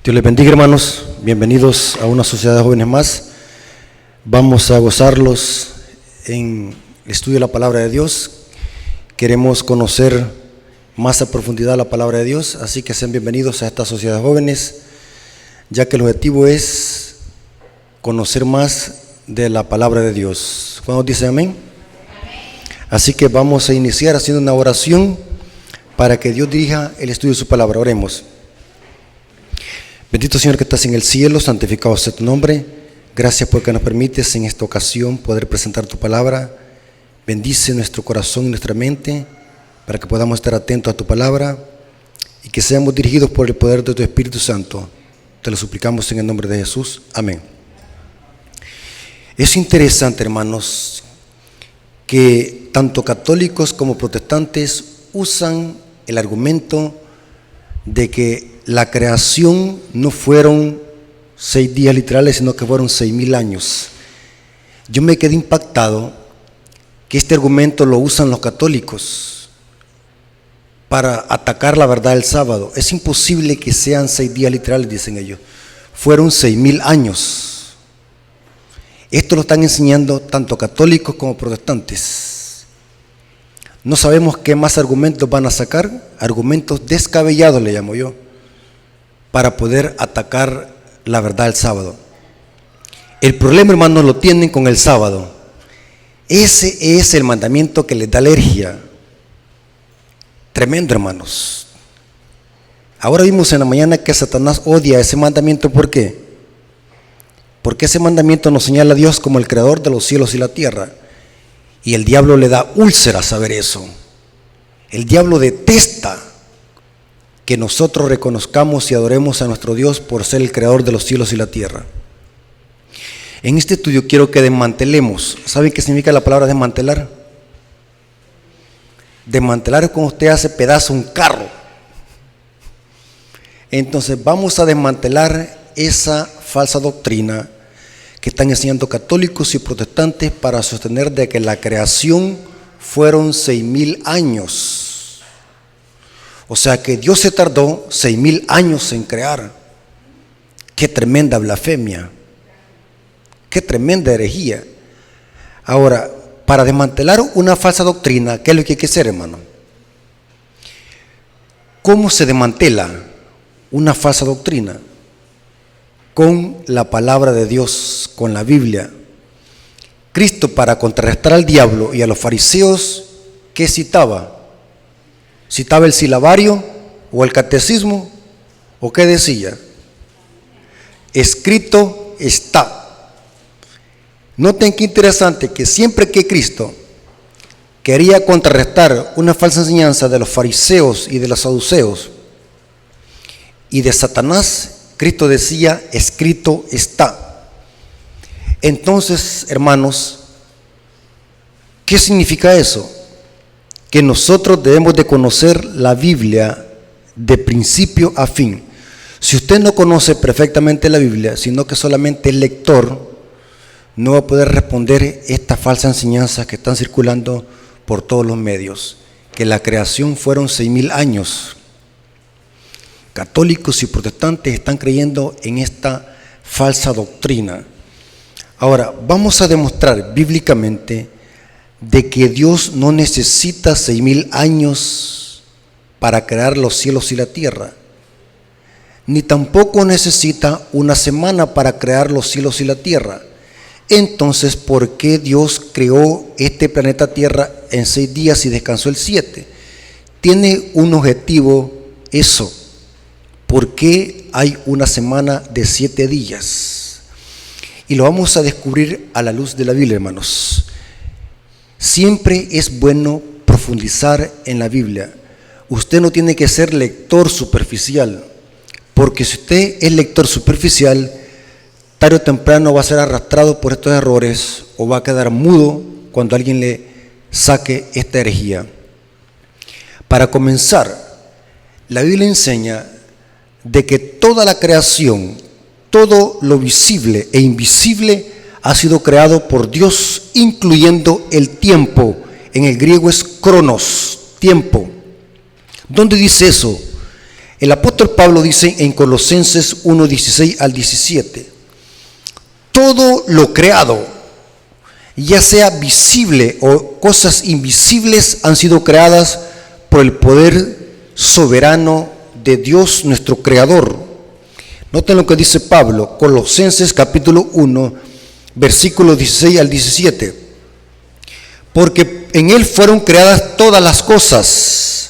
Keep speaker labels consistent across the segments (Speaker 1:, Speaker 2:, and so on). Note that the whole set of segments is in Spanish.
Speaker 1: Dios les bendiga, hermanos. Bienvenidos a una sociedad de jóvenes más. Vamos a gozarlos en el estudio de la palabra de Dios. Queremos conocer más a profundidad la palabra de Dios, así que sean bienvenidos a esta sociedad de jóvenes, ya que el objetivo es conocer más de la palabra de Dios. ¿Cuándo dicen amén? Así que vamos a iniciar haciendo una oración para que Dios dirija el estudio de su palabra. Oremos. Bendito Señor que estás en el cielo, santificado sea tu nombre. Gracias porque nos permites en esta ocasión poder presentar tu palabra. Bendice nuestro corazón y nuestra mente para que podamos estar atentos a tu palabra y que seamos dirigidos por el poder de tu Espíritu Santo. Te lo suplicamos en el nombre de Jesús. Amén. Es interesante, hermanos, que tanto católicos como protestantes usan el argumento de que la creación no fueron 6 días literales, sino que fueron 6,000 años. Yo me quedé impactado que este argumento lo usan los católicos para atacar la verdad del sábado. Es imposible que sean 6 días literales, dicen ellos. Fueron 6,000 años. Esto lo están enseñando tanto católicos como protestantes. No sabemos qué más argumentos van a sacar, argumentos descabellados le llamo yo, para poder atacar la verdad del sábado. El problema, hermanos, lo tienen con el sábado. Ese es el mandamiento que les da alergia. Tremendo, hermanos. Ahora vimos en la mañana que Satanás odia ese mandamiento. ¿Por qué? Porque ese mandamiento nos señala a Dios como el creador de los cielos y la tierra. Y el diablo le da úlcera saber eso. El diablo detesta que nosotros reconozcamos y adoremos a nuestro Dios por ser el creador de los cielos y la tierra. En este estudio quiero que desmantelemos. ¿Saben qué significa la palabra desmantelar? Desmantelar es cuando usted hace pedazo un carro. Entonces vamos a desmantelar esa falsa doctrina que están enseñando católicos y protestantes para sostener de que la creación fueron 6,000 años. O sea que Dios se tardó 6,000 años en crear. Qué tremenda blasfemia, qué tremenda herejía. Ahora, para desmantelar una falsa doctrina, ¿qué es lo que hay que hacer, hermano? ¿Cómo se desmantela una falsa doctrina? Con la palabra de Dios, con la Biblia. Cristo, para contrarrestar al diablo y a los fariseos, ¿qué citaba? ¿Citaba el silabario o el catecismo? ¿O qué decía? Escrito está. Noten qué interesante que siempre que Cristo quería contrarrestar una falsa enseñanza de los fariseos y de los saduceos y de Satanás, Cristo decía, escrito está. Entonces, hermanos, ¿qué significa eso? Que nosotros debemos de conocer la Biblia de principio a fin. Si usted no conoce perfectamente la Biblia, sino que solamente es lector, no va a poder responder estas falsas enseñanzas que están circulando por todos los medios, que la creación fueron 6,000 años. Católicos y protestantes están creyendo en esta falsa doctrina. Ahora, vamos a demostrar bíblicamente de que Dios no necesita 6,000 años para crear los cielos y la tierra, ni tampoco necesita una semana para crear los cielos y la tierra. Entonces, ¿por qué Dios creó este planeta Tierra en 6 días y descansó el 7? Tiene un objetivo eso. ¿Por qué hay una semana de 7 días? Y lo vamos a descubrir a la luz de la Biblia, hermanos. Siempre es bueno profundizar en la Biblia. Usted no tiene que ser lector superficial, porque si usted es lector superficial, tarde o temprano va a ser arrastrado por estos errores o va a quedar mudo cuando alguien le saque esta herejía. Para comenzar, la Biblia enseña de que toda la creación, todo lo visible e invisible ha sido creado por Dios, incluyendo el tiempo. En el griego es cronos, tiempo. ¿Dónde dice eso? El apóstol Pablo dice en Colosenses 1:16 al 17, todo lo creado, ya sea visible o cosas invisibles, han sido creadas por el poder soberano de Dios nuestro Creador. Noten lo que dice Pablo, Colosenses capítulo 1, versículos 16 al 17. Porque en Él fueron creadas todas las cosas,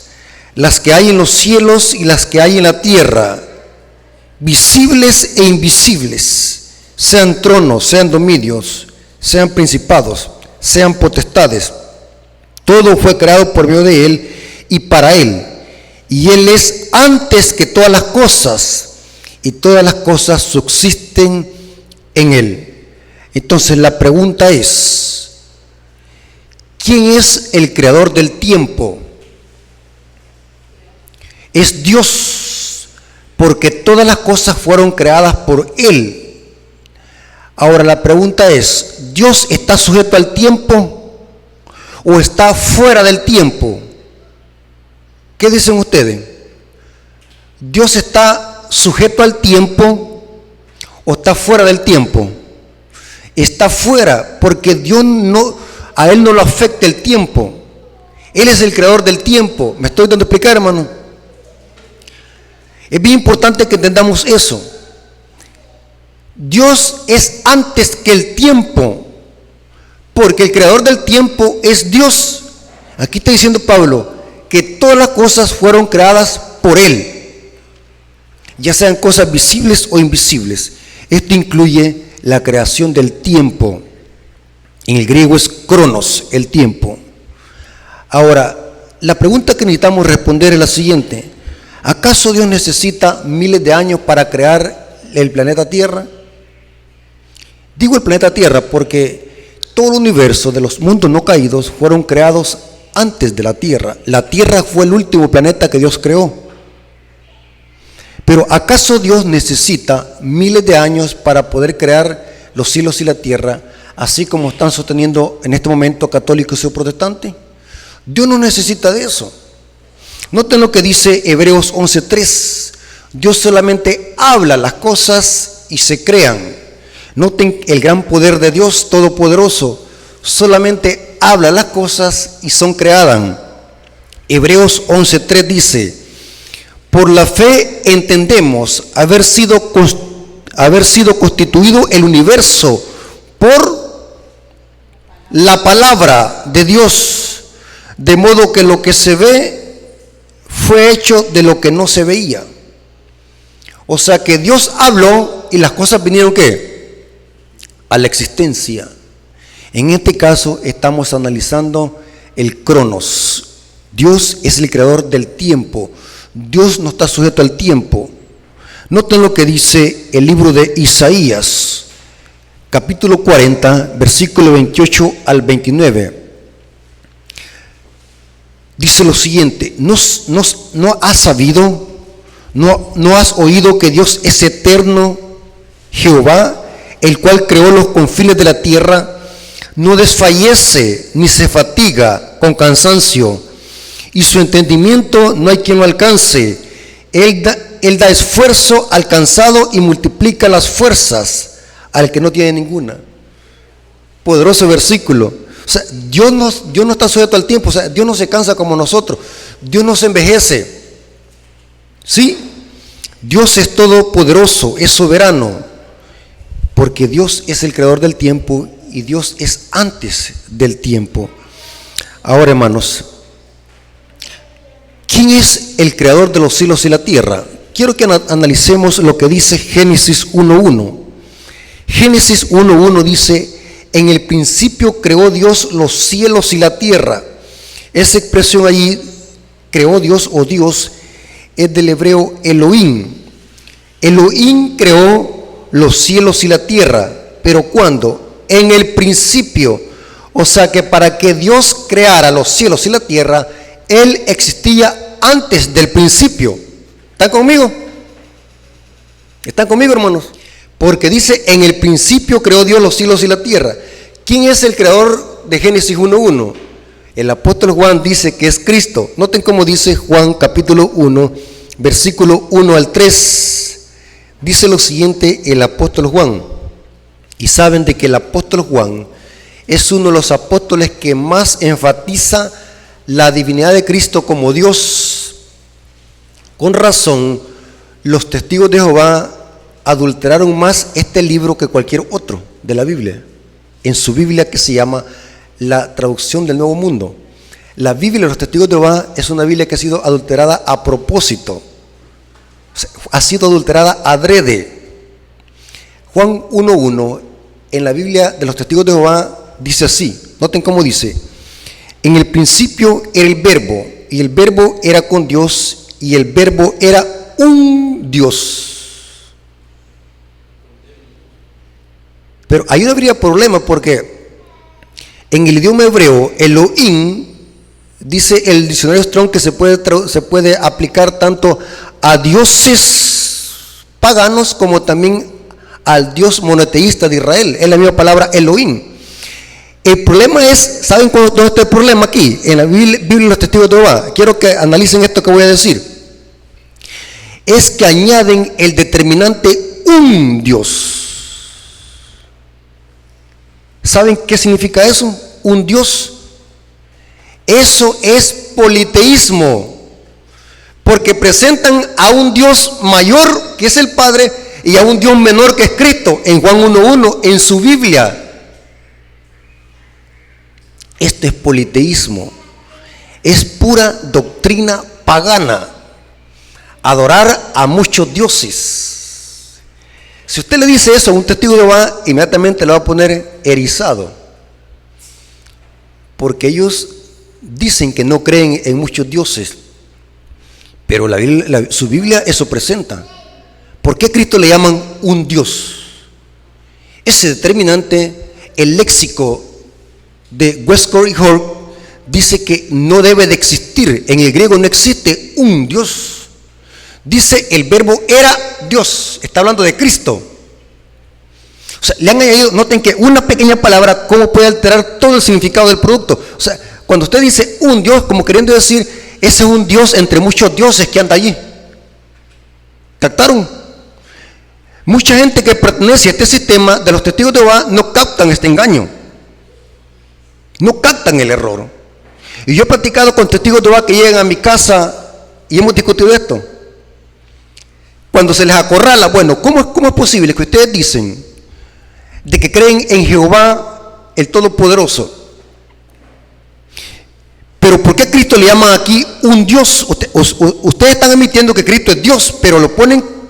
Speaker 1: las que hay en los cielos y las que hay en la tierra, visibles e invisibles, sean tronos, sean dominios, sean principados, sean potestades. Todo fue creado por medio de Él y para Él. Y Él es antes que todas las cosas, y todas las cosas subsisten en Él. Entonces la pregunta es, ¿quién es el creador del tiempo? Es Dios, porque todas las cosas fueron creadas por Él. Ahora la pregunta es, ¿Dios está sujeto al tiempo o está fuera del tiempo? ¿Qué dicen ustedes? ¿Dios está sujeto al tiempo o está fuera del tiempo? Está fuera, porque a Él no lo afecta el tiempo. Él es el creador del tiempo. ¿Me estoy dando a explicar, hermano? Es bien importante que entendamos eso. Dios es antes que el tiempo, porque el creador del tiempo es Dios. Aquí está diciendo Pablo que todas las cosas fueron creadas por Él, ya sean cosas visibles o invisibles. Esto incluye la creación del tiempo. En el griego es cronos, el tiempo. Ahora, la pregunta que necesitamos responder es la siguiente: ¿acaso Dios necesita miles de años para crear el planeta Tierra? Digo el planeta Tierra porque todo el universo de los mundos no caídos fueron creados antes de la Tierra. La Tierra fue el último planeta que Dios creó. Pero ¿acaso Dios necesita miles de años para poder crear los cielos y la tierra, así como están sosteniendo en este momento católicos y protestantes? Dios no necesita de eso. Noten lo que dice Hebreos 11:3. Dios solamente habla las cosas y se crean. Noten el gran poder de Dios Todopoderoso. Solamente habla las cosas y son creadas. Hebreos 11:3 dice: por la fe entendemos haber sido constituido el universo por la palabra de Dios, de modo que lo que se ve fue hecho de lo que no se veía. O sea que Dios habló y las cosas vinieron ¿qué? A la existencia. En este caso estamos analizando el cronos. Dios es el creador del tiempo. Dios no está sujeto al tiempo. Noten lo que dice el libro de Isaías, capítulo 40, versículo 28 al 29. Dice lo siguiente: ¿No has sabido, no has oído que Dios es eterno, Jehová, el cual creó los confines de la tierra? No desfallece ni se fatiga con cansancio, y su entendimiento no hay quien lo alcance. Él da esfuerzo al cansado y multiplica las fuerzas al que no tiene ninguna. Poderoso versículo. O sea, Dios no está sujeto al tiempo. O sea, Dios no se cansa como nosotros. Dios no se envejece. ¿Sí? Dios es todopoderoso, es soberano, porque Dios es el creador del tiempo y Dios es antes del tiempo. Ahora, hermanos, ¿quién es el creador de los cielos y la tierra? Quiero que analicemos lo que dice Génesis 1:1. Génesis 1:1 dice: en el principio creó Dios los cielos y la tierra. Esa expresión allí, creó Dios o Dios, es del hebreo Elohim. Elohim creó los cielos y la tierra, pero ¿cuándo? En el principio. O sea que para que Dios creara los cielos y la tierra, Él existía antes del principio. ¿Están conmigo? ¿Están conmigo, hermanos? Porque dice: en el principio creó Dios los cielos y la tierra. ¿Quién es el creador de Génesis 1:1? El apóstol Juan dice que es Cristo. Noten cómo dice Juan capítulo 1, versículo 1 al 3, dice lo siguiente el apóstol Juan. Y saben de que el apóstol Juan es uno de los apóstoles que más enfatiza la divinidad de Cristo como Dios. Con razón, los testigos de Jehová adulteraron más este libro que cualquier otro de la Biblia, en su Biblia que se llama la traducción del Nuevo Mundo. La Biblia de los testigos de Jehová es una Biblia que ha sido adulterada a propósito, ha sido adulterada adrede. Juan 1:1 en la Biblia de los testigos de Jehová dice así, noten cómo dice: en el principio era el verbo, y el verbo era con Dios, y el verbo era un Dios. Pero ahí no habría problema, porque en el idioma hebreo, Elohim, dice el diccionario Strong que se puede aplicar tanto a dioses paganos como también al Dios monoteísta de Israel. Es la misma palabra Elohim. El problema es, ¿saben dónde está el problema aquí? En la Biblia de los testigos de Jehová. Quiero que analicen esto que voy a decir. Es que añaden el determinante un Dios. ¿Saben qué significa eso? Un Dios. Eso es politeísmo, porque presentan a un Dios mayor, que es el Padre, y a un Dios menor, que es Cristo, en Juan 1:1, en su Biblia. Esto es politeísmo, es pura doctrina pagana, adorar a muchos dioses. Si usted le dice eso a un testigo de Jehová, inmediatamente le va a poner erizado, porque ellos dicen que no creen en muchos dioses, pero su Biblia eso presenta. ¿Por qué Cristo le llaman un Dios? Ese determinante, el léxico de Westcott y Hort dice que no debe de existir. En el griego no existe un Dios. Dice el verbo era Dios. Está hablando de Cristo. O sea, le han añadido, noten que una pequeña palabra, cómo puede alterar todo el significado del producto. O sea, cuando usted dice un Dios, como queriendo decir, ese es un Dios entre muchos dioses que anda allí. ¿Captaron? Mucha gente que pertenece a este sistema de los testigos de Jehová no captan este engaño. No captan el error. Y yo he platicado con testigos de Jehová que llegan a mi casa y hemos discutido esto. Cuando se les acorrala, bueno, ¿cómo es posible que ustedes dicen de que creen en Jehová el Todopoderoso? Pero ¿por qué Cristo le llama aquí un Dios? Ustedes están admitiendo que Cristo es Dios, pero lo ponen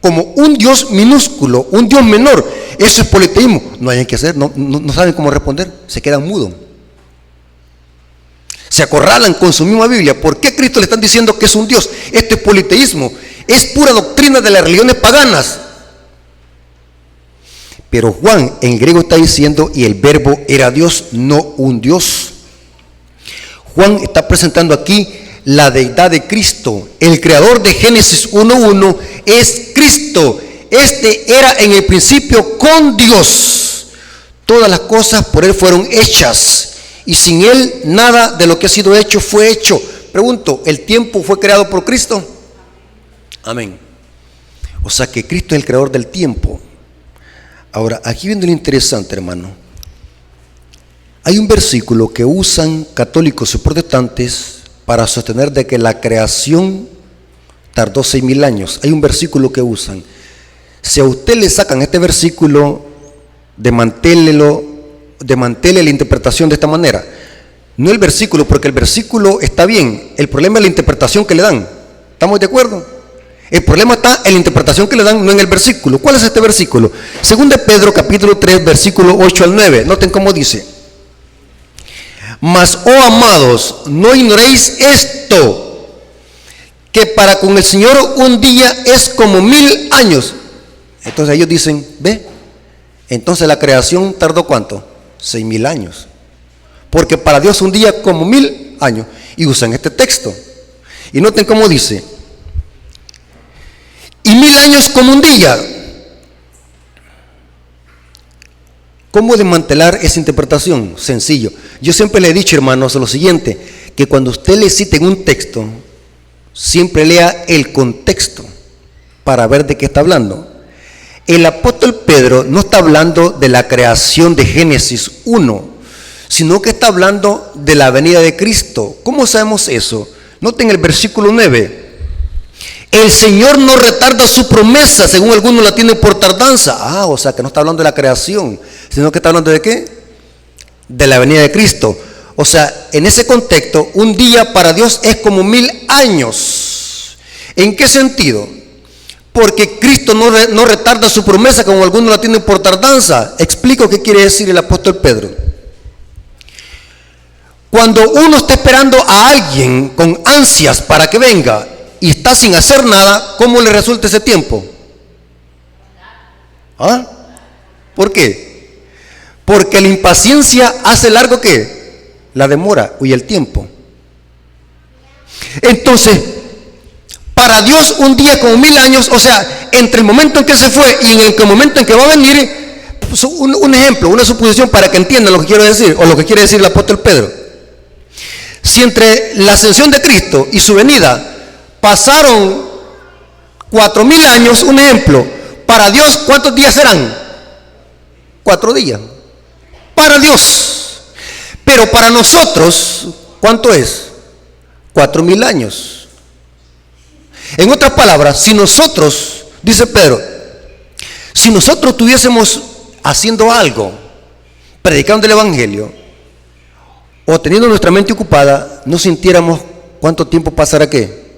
Speaker 1: como un Dios minúsculo, un Dios menor. Eso es politeísmo. No hay que hacer, no saben cómo responder, se quedan mudos. Se acorralan con su misma Biblia. ¿Por qué Cristo le están diciendo que es un Dios? Esto es politeísmo, es pura doctrina de las religiones paganas. Pero Juan en griego está diciendo, y el verbo era Dios, no un Dios. Juan está presentando aquí la deidad de Cristo. El creador de Génesis 1:1 es Cristo. Este era en el principio con Dios. Todas las cosas por Él fueron hechas, y sin Él nada de lo que ha sido hecho fue hecho. Pregunto, ¿el tiempo fue creado por Cristo? Amén. O sea que Cristo es el creador del tiempo. Ahora, aquí viene lo interesante, hermano. Hay un versículo que usan católicos y protestantes para sostener de que la creación tardó 6,000 años. Hay un versículo que usan. Si a usted le sacan este versículo, desmantele la interpretación de esta manera. No el versículo, porque el versículo está bien. El problema es la interpretación que le dan. ¿Estamos de acuerdo? El problema está en la interpretación que le dan, no en el versículo. ¿Cuál es este versículo? 2 de Pedro capítulo 3, versículo 8 al 9. Noten cómo dice: mas, oh amados, no ignoréis esto, que para con el Señor un día es como 1,000 años. Entonces ellos dicen, ve, entonces la creación tardó ¿cuánto? 6,000 años. Porque para Dios un día como 1,000 años. Y usan este texto. Y noten cómo dice: y 1,000 años como un día. ¿Cómo desmantelar esa interpretación? Sencillo. Yo siempre le he dicho, hermanos, lo siguiente, que cuando usted le cite en un texto, siempre lea el contexto para ver de qué está hablando. El apóstol Pedro no está hablando de la creación de Génesis 1, sino que está hablando de la venida de Cristo. ¿Cómo sabemos eso? Noten el versículo 9. El Señor no retarda su promesa, según algunos la tienen por tardanza. O sea que no está hablando de la creación, sino que está hablando de ¿qué? De la venida de Cristo. O sea, en ese contexto, un día para Dios es como 1000 años. ¿En qué sentido? Porque Cristo no retarda su promesa, como algunos la tienen por tardanza. Explico qué quiere decir el apóstol Pedro. Cuando uno está esperando a alguien con ansias para que venga y está sin hacer nada, ¿cómo le resulta ese tiempo? ¿Por qué? Porque la impaciencia hace largo ¿qué? La demora y el tiempo. Entonces, para Dios un día es como 1000 años, o sea, entre el momento en que se fue y en el momento en que va a venir, pues un ejemplo, una suposición para que entiendan lo que quiero decir, o lo que quiere decir el apóstol Pedro. Si entre la ascensión de Cristo y su venida pasaron 4000 años, un ejemplo, para Dios, ¿cuántos días serán? 4 días. Para Dios. Pero para nosotros, ¿cuánto es? 4000 años. En otras palabras, si nosotros, dice Pedro, si nosotros estuviésemos haciendo algo, predicando el Evangelio, o teniendo nuestra mente ocupada, no sintiéramos cuánto tiempo pasará qué,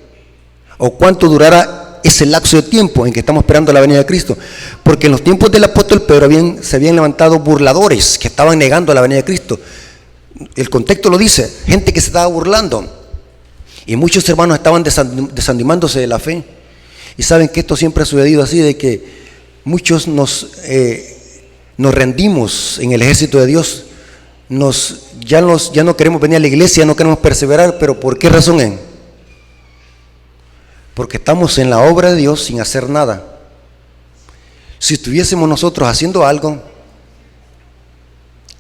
Speaker 1: o cuánto durará ese lapso de tiempo en que estamos esperando la venida de Cristo. Porque en los tiempos del apóstol Pedro se habían levantado burladores que estaban negando la venida de Cristo. El contexto lo dice, gente que se estaba burlando. Y muchos hermanos estaban desanimándose de la fe. Y saben que esto siempre ha sucedido así, de que muchos nos rendimos en el ejército de Dios. Ya no queremos venir a la iglesia, no queremos perseverar. ¿Pero por qué razón? Porque estamos en la obra de Dios sin hacer nada. Si estuviésemos nosotros haciendo algo,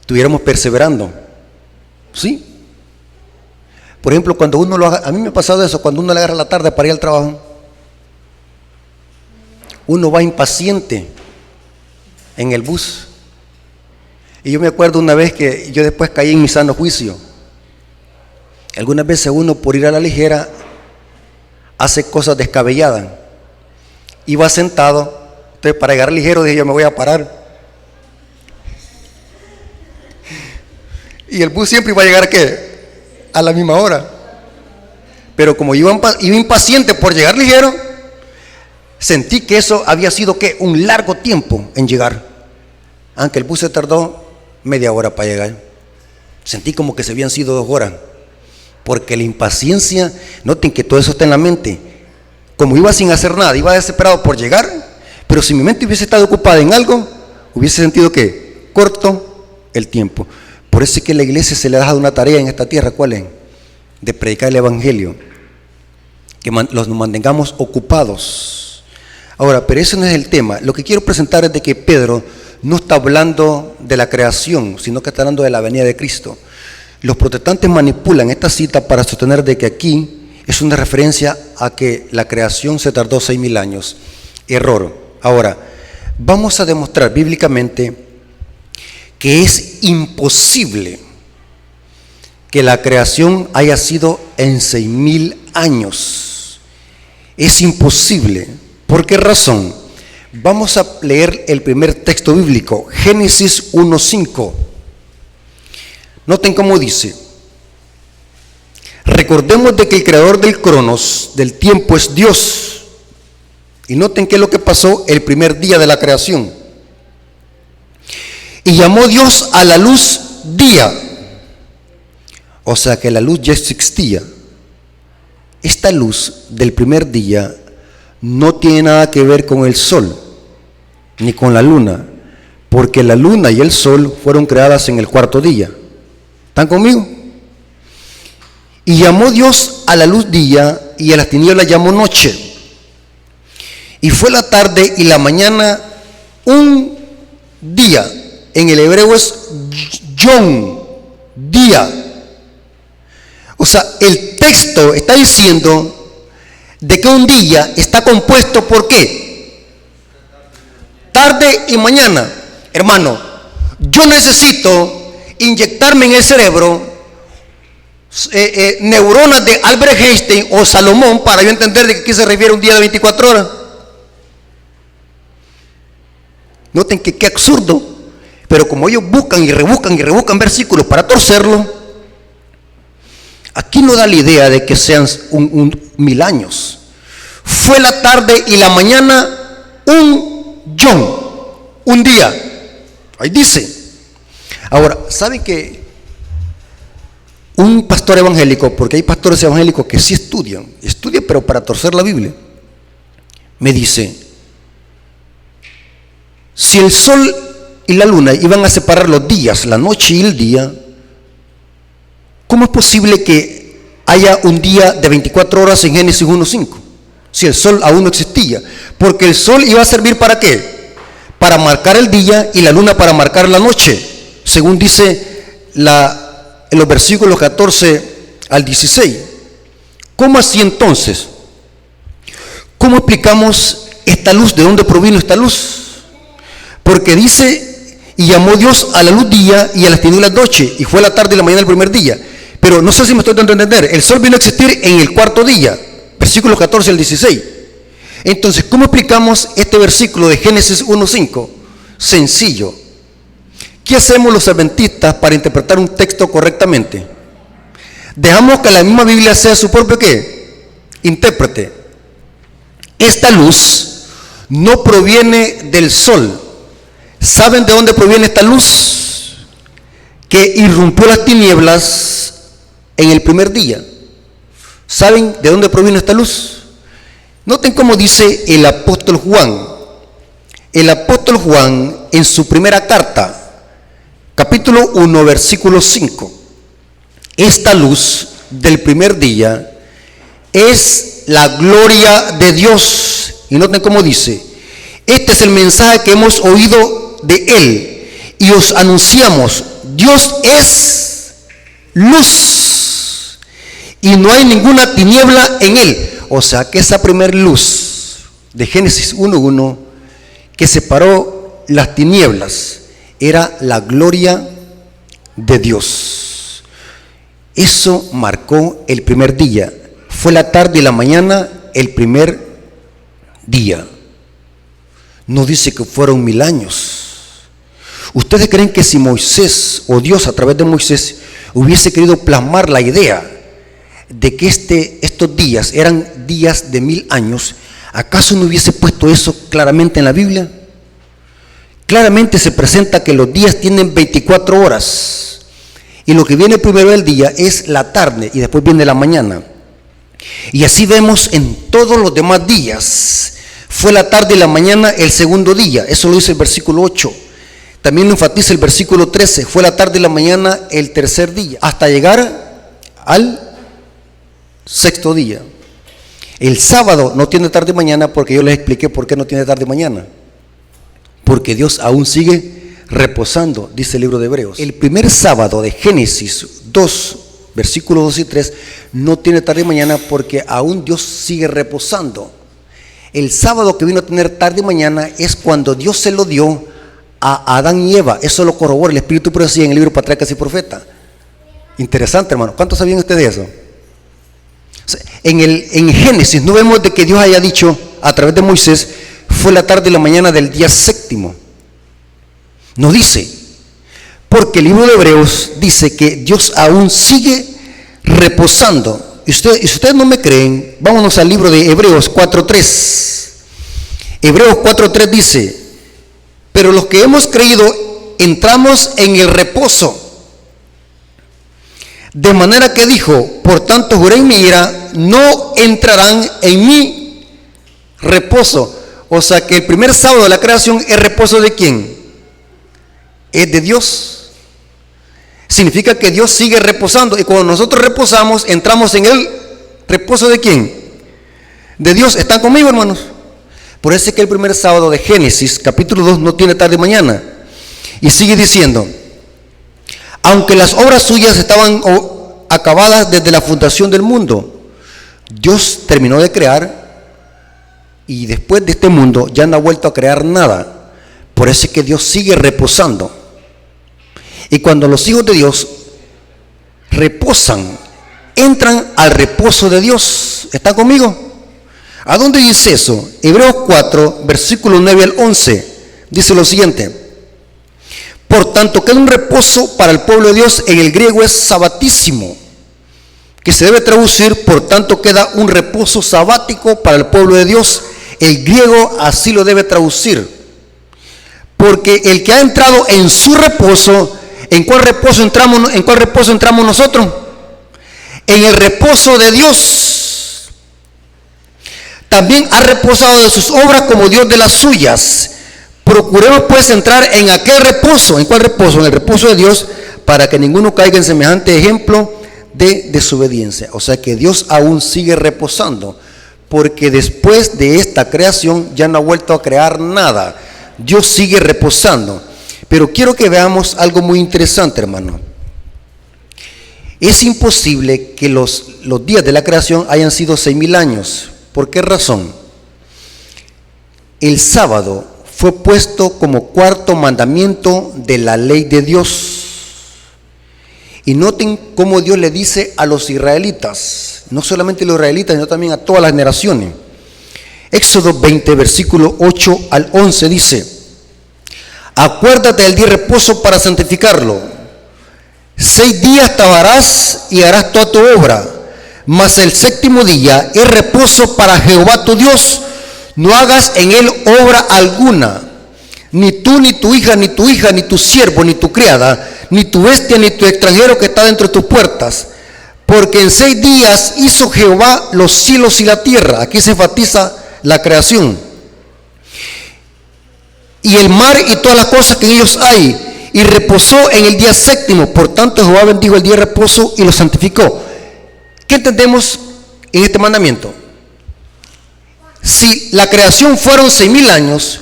Speaker 1: estuviéramos perseverando. ¿Sí? Por ejemplo, cuando uno lo haga, a mí me ha pasado eso, cuando uno le agarra la tarde para ir al trabajo, uno va impaciente en el bus. Y yo me acuerdo una vez que yo después caí en mi sano juicio. Algunas veces uno, por ir a la ligera, hace cosas descabelladas. Iba sentado, entonces para llegar ligero dije yo me voy a parar. Y el bus siempre iba a llegar ¿qué? A la misma hora. Pero como iba impaciente por llegar ligero, sentí que eso había sido ¿qué? Un largo tiempo en llegar. Aunque el bus se tardó media hora para llegar. Sentí como que se habían sido 2 horas. Porque la impaciencia, noten que todo eso está en la mente. Como iba sin hacer nada, iba desesperado por llegar, pero si mi mente hubiese estado ocupada en algo, hubiese sentido que corto el tiempo. Por eso es que a la iglesia se le ha dado una tarea en esta tierra. ¿Cuál es? De predicar el Evangelio, que nos mantengamos ocupados. Ahora, pero ese no es el tema. Lo que quiero presentar es de que Pedro no está hablando de la creación, sino que está hablando de la venida de Cristo. Los protestantes manipulan esta cita para sostener de que aquí es una referencia a que la creación se tardó 6000 años. Error. Ahora, vamos a demostrar bíblicamente que es imposible que la creación haya sido en 6000 años. Es imposible. ¿Por qué razón? Vamos a leer el primer texto bíblico, Génesis 1:5. Noten cómo dice: recordemos de que el creador del cronos, del tiempo, es Dios. Y noten qué es lo que pasó el primer día de la creación. Y llamó Dios a la luz día. O sea que la luz ya existía. Esta luz del primer día no tiene nada que ver con el sol, ni con la luna, porque la luna y el sol fueron creadas en el 4º día. ¿Están conmigo? Y llamó Dios a la luz día, y a las tinieblas llamó noche. Y fue la tarde y la mañana un día. En el hebreo es yom, día. O sea, el texto está diciendo de que un día está compuesto por ¿qué? Tarde y mañana. Hermano, yo necesito inyectarme en el cerebro neuronas de Albert Einstein o Salomón para yo entender de qué se refiere un día de 24 horas. Noten que qué absurdo, pero como ellos buscan y rebuscan versículos para torcerlo, aquí no da la idea de que sean 1000 años. Fue la tarde y la mañana un día. Ahí dice. Ahora, ¿saben que un pastor evangélico, porque hay pastores evangélicos que sí estudian pero para torcer la Biblia, me dice, si el sol y la luna iban a separar los días, la noche y el día, ¿cómo es posible que haya un día de 24 horas en Génesis 1:5? Si el sol aún no existía, porque el sol iba a servir ¿para qué? Para marcar el día y la luna para marcar la noche, según dice en los versículos 14 al 16. ¿Cómo así entonces? ¿Cómo explicamos esta luz? ¿De dónde provino esta luz? Porque dice, y llamó Dios a la luz día y a las tinieblas noche, y fue la tarde y la mañana el primer día. Pero no sé si me estoy dando a entender, el sol vino a existir en el cuarto día, versículos 14 al 16. Entonces, ¿cómo explicamos este versículo de Génesis 1:5? Sencillo. ¿Qué hacemos los adventistas para interpretar un texto correctamente? Dejamos que la misma Biblia sea su propio ¿qué? Intérprete. Esta luz no proviene del sol. ¿Saben de dónde proviene esta luz? Que irrumpió las tinieblas en el primer día. ¿Saben de dónde proviene esta luz? Noten cómo dice el apóstol Juan. El apóstol Juan en su primera carta, capítulo 1, versículo 5. Esta luz del primer día es la gloria de Dios. Y noten cómo dice, este es el mensaje que hemos oído de Él y os anunciamos, Dios es luz y no hay ninguna tiniebla en Él. O sea que esa primer luz de Génesis 1:1 que separó las tinieblas era la gloria de Dios. Eso marcó el primer día. Fue la tarde y la mañana el primer día. No dice que fueron 1000 años. ¿Ustedes creen que si Moisés o Dios a través de Moisés hubiese querido plasmar la idea de que estos días eran días de 1000 años, acaso no hubiese puesto eso claramente en la Biblia? Claramente se presenta que los días tienen 24 horas y lo que viene primero del día es la tarde y después viene la mañana. Y así vemos en todos los demás días. Fue la tarde y la mañana el segundo día. Eso lo dice el versículo 8. También lo enfatiza el versículo 13. Fue la tarde y la mañana el tercer día. Hasta llegar al sexto día. El sábado no tiene tarde y mañana porque yo les expliqué por qué no tiene tarde y mañana. Porque Dios aún sigue reposando, dice el libro de Hebreos. El primer sábado de Génesis 2, versículos 2 y 3, no tiene tarde y mañana porque aún Dios sigue reposando. El sábado que vino a tener tarde y mañana es cuando Dios se lo dio a Adán y Eva. Eso lo corrobora el Espíritu Profecía en el libro Patriarcas y Profetas. Interesante, hermano. ¿Cuántos sabían ustedes eso? O sea, en Génesis no vemos de que Dios haya dicho a través de Moisés, fue la tarde y la mañana del día séptimo. No dice, porque el libro de Hebreos dice que Dios aún sigue reposando. Y si ustedes no me creen, vámonos al libro de Hebreos 4:3. Hebreos 4:3 dice, pero los que hemos creído entramos en el reposo. De manera que dijo, por tanto juré en mi ira, no entrarán en mi reposo. O sea que el primer sábado de la creación es reposo ¿de quién? Es de Dios. Significa que Dios sigue reposando y cuando nosotros reposamos entramos en el reposo ¿de quién? De Dios. ¿Están conmigo, hermanos? Por eso es que el primer sábado de Génesis capítulo 2 no tiene tarde y mañana. Y sigue diciendo, aunque las obras suyas estaban acabadas desde la fundación del mundo, Dios terminó de crear y después de este mundo ya no ha vuelto a crear nada. Por eso es que Dios sigue reposando. Y cuando los hijos de Dios reposan, entran al reposo de Dios. ¿Está conmigo? ¿A dónde dice eso? Hebreos 4, versículos 9 al 11, dice lo siguiente: por tanto, queda un reposo para el pueblo de Dios. En el griego es sabatísimo, que se debe traducir, por tanto, queda un reposo sabático para el pueblo de Dios. El griego así lo debe traducir, porque el que ha entrado en su reposo, ¿en cuál reposo entramos nosotros? En el reposo de Dios. También ha reposado de sus obras como Dios de las suyas. Procuremos pues entrar en aquel reposo. ¿En cuál reposo? En el reposo de Dios, para que ninguno caiga en semejante ejemplo de desobediencia. O sea que Dios aún sigue reposando, porque después de esta creación ya no ha vuelto a crear nada. Dios sigue reposando. Pero quiero que veamos algo muy interesante, hermano. Es imposible que los días de la creación hayan sido 6,000 años. ¿Por qué razón? El sábado fue puesto como cuarto mandamiento de la ley de Dios. Y noten cómo Dios le dice a los israelitas, no solamente a los israelitas, sino también a todas las generaciones. Éxodo 20, versículo 8 al 11 dice: acuérdate del día de reposo para santificarlo. 6 días trabajarás y harás toda tu obra, mas el séptimo día es reposo para Jehová tu Dios. No hagas en él obra alguna, ni tú, ni tu hija, ni tu siervo, ni tu criada, ni tu bestia, ni tu extranjero que está dentro de tus puertas. Porque en 6 días hizo Jehová los cielos y la tierra. Aquí se enfatiza la creación. Y el mar y todas las cosas que en ellos hay. Y reposó en el día séptimo. Por tanto Jehová bendijo el día de reposo y lo santificó. ¿Qué entendemos en este mandamiento? Si la creación fueron 6,000 años,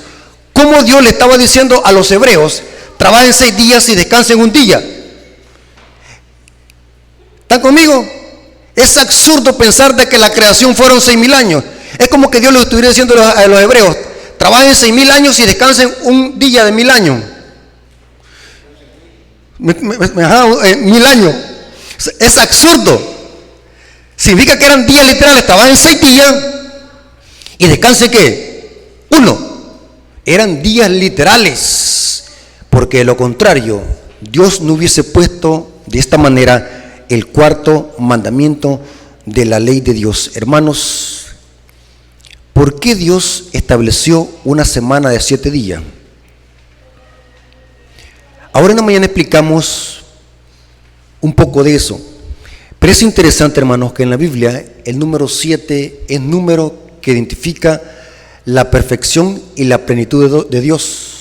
Speaker 1: ¿cómo Dios le estaba diciendo a los hebreos: trabajen 6 días y descansen un día? ¿Están conmigo? Es absurdo pensar de que la creación fueron 6,000 años. Es como que Dios le estuviera diciendo a los hebreos: trabajen 6,000 años y descansen un día de 1,000 años. 1,000 años. Es absurdo. Significa que eran días literales. Trabajen 6 días y descansen ¿qué? 1. Eran días literales, porque de lo contrario Dios no hubiese puesto de esta manera el cuarto mandamiento de la ley de Dios. Hermanos, ¿por qué Dios estableció una semana de 7 días? Ahora en la mañana explicamos un poco de eso, pero es interesante, hermanos, que en la Biblia el número 7 es número que identifica la perfección y la plenitud de Dios.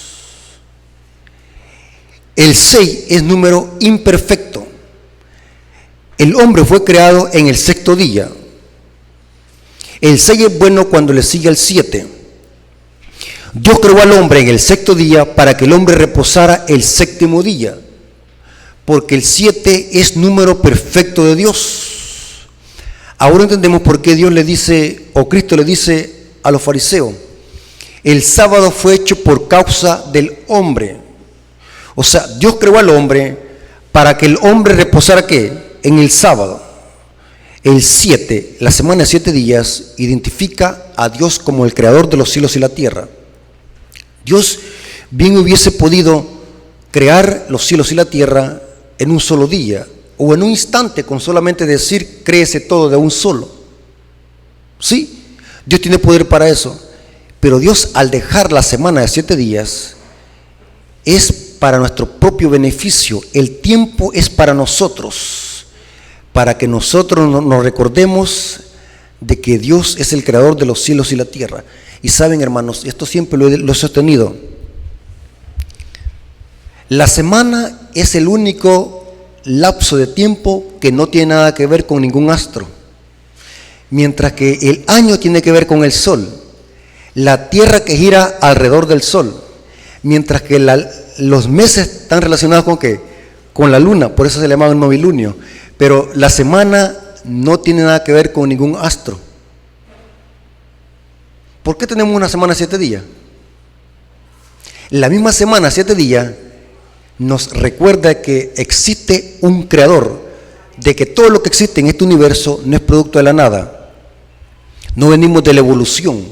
Speaker 1: El 6 es número imperfecto. El hombre fue creado en el 6º día. El 6 es bueno cuando le sigue al 7. Dios creó al hombre en el 6º día para que el hombre reposara el 7º día, porque el 7 es número perfecto de Dios. Ahora entendemos por qué Dios le dice, o Cristo le dice a los fariseos: el sábado fue hecho por causa del hombre. O sea, Dios creó al hombre para que el hombre reposara ¿qué? En el sábado. El 7, la semana de 7 días, identifica a Dios como el creador de los cielos y la tierra. Dios bien hubiese podido crear los cielos y la tierra en un solo día, o en un instante, con solamente decir créese todo de un solo. Sí, Dios tiene poder para eso, pero Dios, al dejar la semana de 7 días, es para nuestro propio beneficio. El tiempo es para nosotros, para que nosotros nos recordemos de que Dios es el creador de los cielos y la tierra. Y saben, hermanos, esto siempre lo he sostenido: la semana es el único lapso de tiempo que no tiene nada que ver con ningún astro, mientras que el año tiene que ver con el sol, la tierra que gira alrededor del sol, mientras que los meses están relacionados con ¿qué? Con la luna. Por eso se le llama un novilunio. Pero la semana no tiene nada que ver con ningún astro. ¿Por qué tenemos una semana 7 días? La misma semana 7 días nos recuerda que existe un creador, de que todo lo que existe en este universo no es producto de la nada. No venimos de la evolución,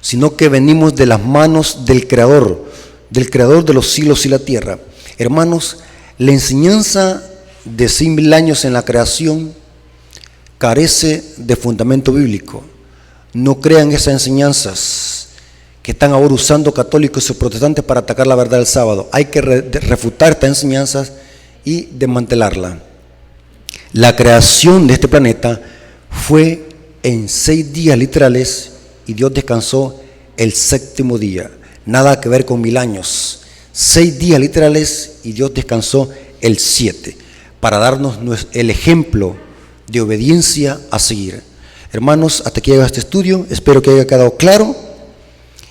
Speaker 1: sino que venimos de las manos del creador de los cielos y la tierra. Hermanos, la enseñanza de 6.000 años en la creación carece de fundamento bíblico. No crean esas enseñanzas que están ahora usando católicos y protestantes para atacar la verdad del sábado. Hay que refutar estas enseñanzas y desmantelarla. La creación de este planeta fue en 6 días literales y Dios descansó el 7º día. Nada que ver con 1000 años. 6 días literales y Dios descansó el 7, para darnos el ejemplo de obediencia a seguir. Hermanos, hasta aquí llega este estudio. Espero que haya quedado claro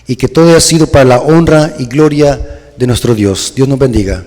Speaker 1: y que todo haya sido para la honra y gloria de nuestro Dios. Dios nos bendiga.